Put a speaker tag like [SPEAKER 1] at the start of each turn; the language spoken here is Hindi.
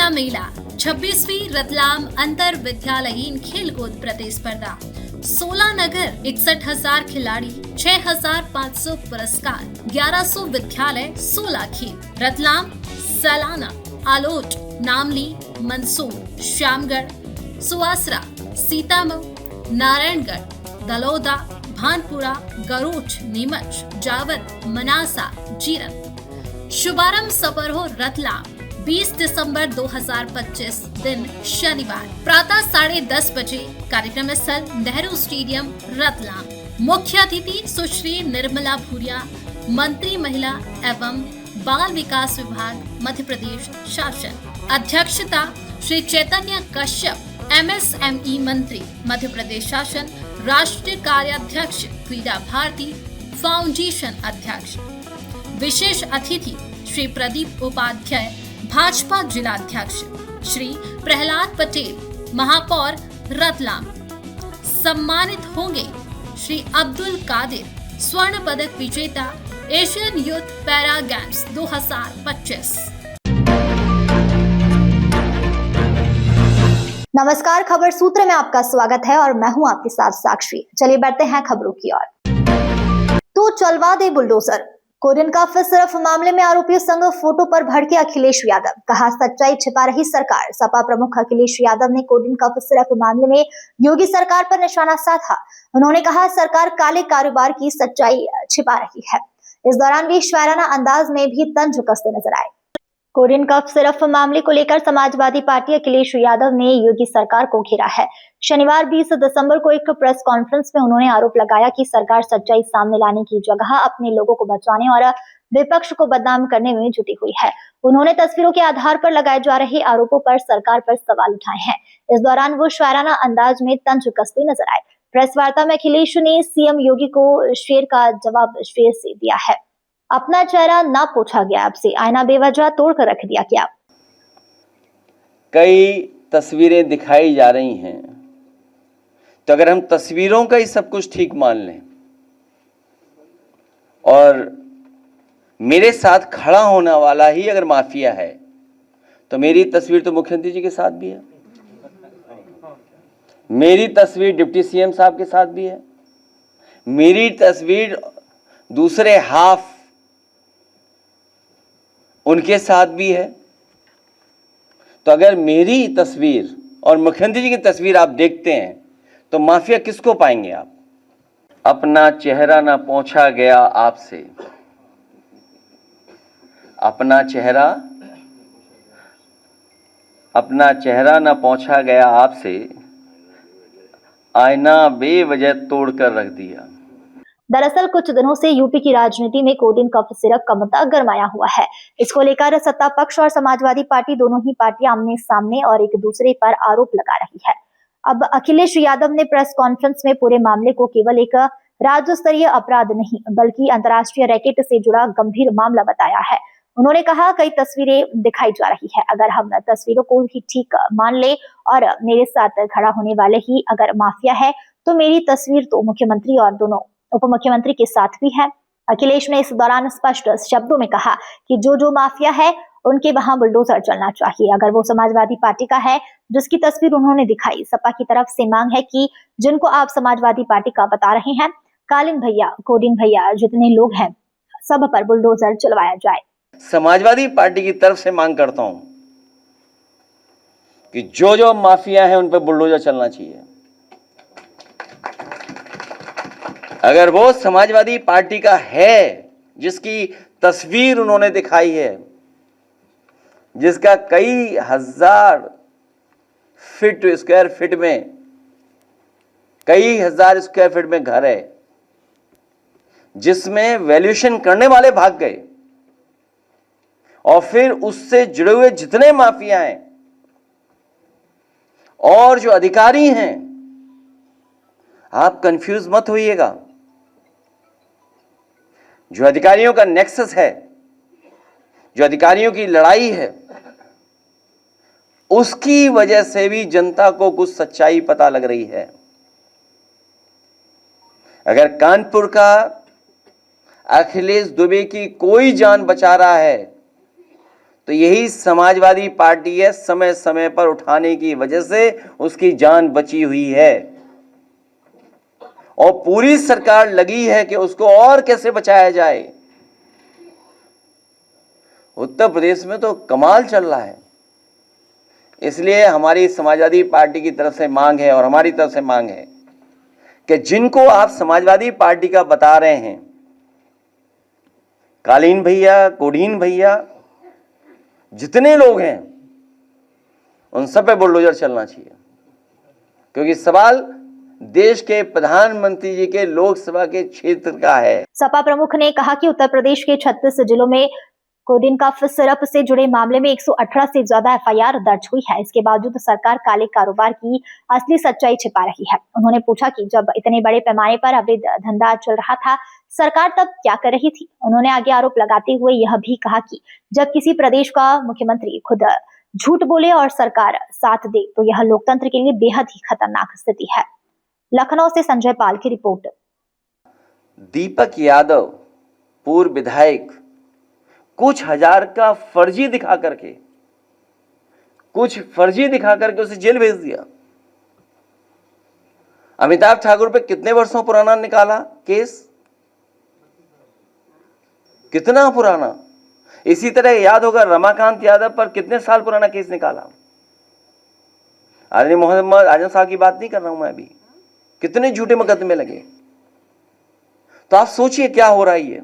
[SPEAKER 1] जिला मेला 26वीं रतलाम अंतर विद्यालयीन खेलकूद प्रतिस्पर्धा 16 नगर 61,000 खिलाड़ी 6,500 पुरस्कार 1100 विद्यालय 16 खेल रतलाम सलाना आलोट नामली मंदसौर श्यामगढ़ सुवासरा सीतामऊ नारायणगढ़ दलोदा भानपुरा गरूच नीमच जावद मनासा जीरन। शुभारंभ समारोह रतलाम 20 दिसंबर 2025 दिन शनिवार प्रातः 10:30 बजे। कार्यक्रम स्थल नेहरू स्टेडियम रतलाम। मुख्य अतिथि सुश्री निर्मला भूरिया, मंत्री महिला एवं बाल विकास विभाग मध्य प्रदेश शासन। अध्यक्षता श्री चैतन्य कश्यप, MSME मंत्री मध्य प्रदेश शासन, राष्ट्रीय कार्याध्यक्ष क्रीड़ा भारती फाउंडेशन अध्यक्ष। विशेष अतिथि श्री प्रदीप उपाध्याय, भाजपा जिलाध्यक्ष, श्री प्रहलाद पटेल, महापौर रतलाम। सम्मानित होंगे श्री अब्दुल कादिर, स्वर्ण पदक विजेता, एशियन यूथ पैरा गेम्स 2025।
[SPEAKER 2] नमस्कार, खबर सूत्र में आपका स्वागत है और मैं हूं आपके साथ साक्षी। चलिए बढ़ते हैं खबरों की ओर। तो चलवा दे बुलडोजर। कोरियन कफ सिरफ मामले में आरोपियों संग फोटो पर भड़के अखिलेश यादव। कहा सच्चाई छिपा रही सरकार। सपा प्रमुख अखिलेश यादव ने कोरियन कफ सिरफ मामले में योगी सरकार पर निशाना साधा। उन्होंने कहा सरकार काले कारोबार की सच्चाई छिपा रही है। इस दौरान वे शायराना अंदाज में भी तंज कसते नजर आए। कोरियन कफ सिरफ मामले को लेकर समाजवादी पार्टी अखिलेश यादव ने योगी सरकार को घेरा है। शनिवार 20 दिसंबर को एक प्रेस कॉन्फ्रेंस में उन्होंने आरोप लगाया कि सरकार सच्चाई सामने लाने की जगह अपने लोगों को बचाने और विपक्ष को बदनाम करने में जुटी हुई है। उन्होंने तस्वीरों के आधार पर लगाए जा रहे आरोपों पर सरकार पर सवाल उठाए हैं। इस दौरान वो शायराना अंदाज में तंज कसते नजर आए। प्रेस वार्ता में अखिलेश ने सीएम योगी को शेर का जवाब शेर से दिया है। अपना चेहरा ना पूछा गया आपसे, आईना बेवजह तोड़कर रख दिया क्या।
[SPEAKER 3] कई तस्वीरें दिखाई जा रही हैं, तो अगर हम तस्वीरों का ही सब कुछ ठीक मान लें और मेरे साथ खड़ा होने वाला ही अगर माफिया है, तो मेरी तस्वीर तो मुख्यमंत्री जी के साथ भी है, मेरी तस्वीर डिप्टी सीएम साहब के साथ भी है, मेरी तस्वीर दूसरे हाफ उनके साथ भी है। तो अगर मेरी तस्वीर और मुख्यमंत्री जी की तस्वीर आप देखते हैं तो माफिया किसको पाएंगे आप। अपना चेहरा ना पहुंचा गया आपसे, अपना चेहरा ना पहुंचा गया आपसे, आईना बेवजह तोड़कर रख दिया।
[SPEAKER 2] दरअसल कुछ दिनों से यूपी की राजनीति में कोरियन कफ सिरप का मुद्दा गरमाया हुआ है। इसको लेकर सत्ता पक्ष और समाजवादी पार्टी दोनों ही पार्टियां आमने सामने और एक दूसरे पर आरोप लगा रही है। अब अखिलेश यादव ने प्रेस कॉन्फ्रेंस में पूरे मामले को केवल एक राज्य स्तरीय अपराध नहीं बल्कि अंतर्राष्ट्रीय रैकेट से जुड़ा गंभीर मामला बताया है। उन्होंने कहा कई तस्वीरें दिखाई जा रही है, अगर हम तस्वीरों को ही ठीक मान ले और मेरे साथ खड़ा होने वाले ही अगर माफिया है तो मेरी तस्वीर तो मुख्यमंत्री और दोनों उप मुख्यमंत्री के साथ भी है। अखिलेश ने इस दौरान स्पष्ट शब्दों में कहा कि जो माफिया है उनके वहां बुलडोजर चलना चाहिए। अगर वो समाजवादी पार्टी का है जिसकी तस्वीर उन्होंने दिखाई, सपा की तरफ से मांग है कि जिनको आप समाजवादी पार्टी का बता रहे हैं, कालिन भैया, कोरियन भैया, जितने लोग हैं सब पर बुलडोजर चलवाया जाए।
[SPEAKER 3] समाजवादी पार्टी की तरफ से मांग करता हूं कि जो माफिया है उन पर बुलडोजर चलना चाहिए। अगर वो समाजवादी पार्टी का है जिसकी तस्वीर उन्होंने दिखाई है, जिसका कई हजार स्क्वायर फीट में घर है, जिसमें वैल्यूएशन करने वाले भाग गए और फिर उससे जुड़े हुए जितने माफिया हैं और जो अधिकारी हैं, आप कंफ्यूज मत होइएगा। जो अधिकारियों का नेक्सस है, जो अधिकारियों की लड़ाई है, उसकी वजह से भी जनता को कुछ सच्चाई पता लग रही है। अगर कानपुर का अखिलेश दुबे की कोई जान बचा रहा है तो यही समाजवादी पार्टी है, समय समय पर उठाने की वजह से उसकी जान बची हुई है और पूरी सरकार लगी है कि उसको और कैसे बचाया जाए। उत्तर प्रदेश में तो कमाल चल रहा है। इसलिए हमारी समाजवादी पार्टी की तरफ से मांग है और हमारी तरफ से मांग है कि जिनको आप समाजवादी पार्टी का बता रहे हैं, कालीन भैया, कोडीन भैया, जितने लोग हैं उन सब पे बुलडोजर चलना चाहिए, क्योंकि सवाल देश के प्रधानमंत्री जी के लोकसभा के क्षेत्र का है।
[SPEAKER 2] सपा प्रमुख ने कहा कि उत्तर प्रदेश के 36 जिलों में कोडिन कफ सिरप से जुड़े मामले में 118 से ज्यादा एफआईआर दर्ज हुई है। इसके बावजूद सरकार काले कारोबार की असली सच्चाई छिपा रही है। उन्होंने पूछा कि जब इतने बड़े पैमाने पर अवैध धंधा चल रहा था, सरकार तब क्या कर रही थी। उन्होंने आगे आरोप लगाते हुए यह भी कहा कि जब किसी प्रदेश का मुख्यमंत्री खुद झूठ बोले और सरकार साथ दे तो यह लोकतंत्र के लिए बेहद ही खतरनाक स्थिति है। लखनऊ से संजय पाल की रिपोर्ट।
[SPEAKER 3] दीपक यादव पूर्व विधायक कुछ हजार का फर्जी दिखा करके उसे जेल भेज दिया। अमिताभ ठाकुर पे कितने वर्षों पुराना निकाला केस, कितना पुराना। इसी तरह याद होगा रमाकांत यादव पर कितने साल पुराना केस निकाला। आदरणीय मोहम्मद आजम साहब की बात नहीं कर रहा हूं मैं अभी, कितने झूठे मुकदमे लगे। तो आप सोचिए क्या हो रहा है ये।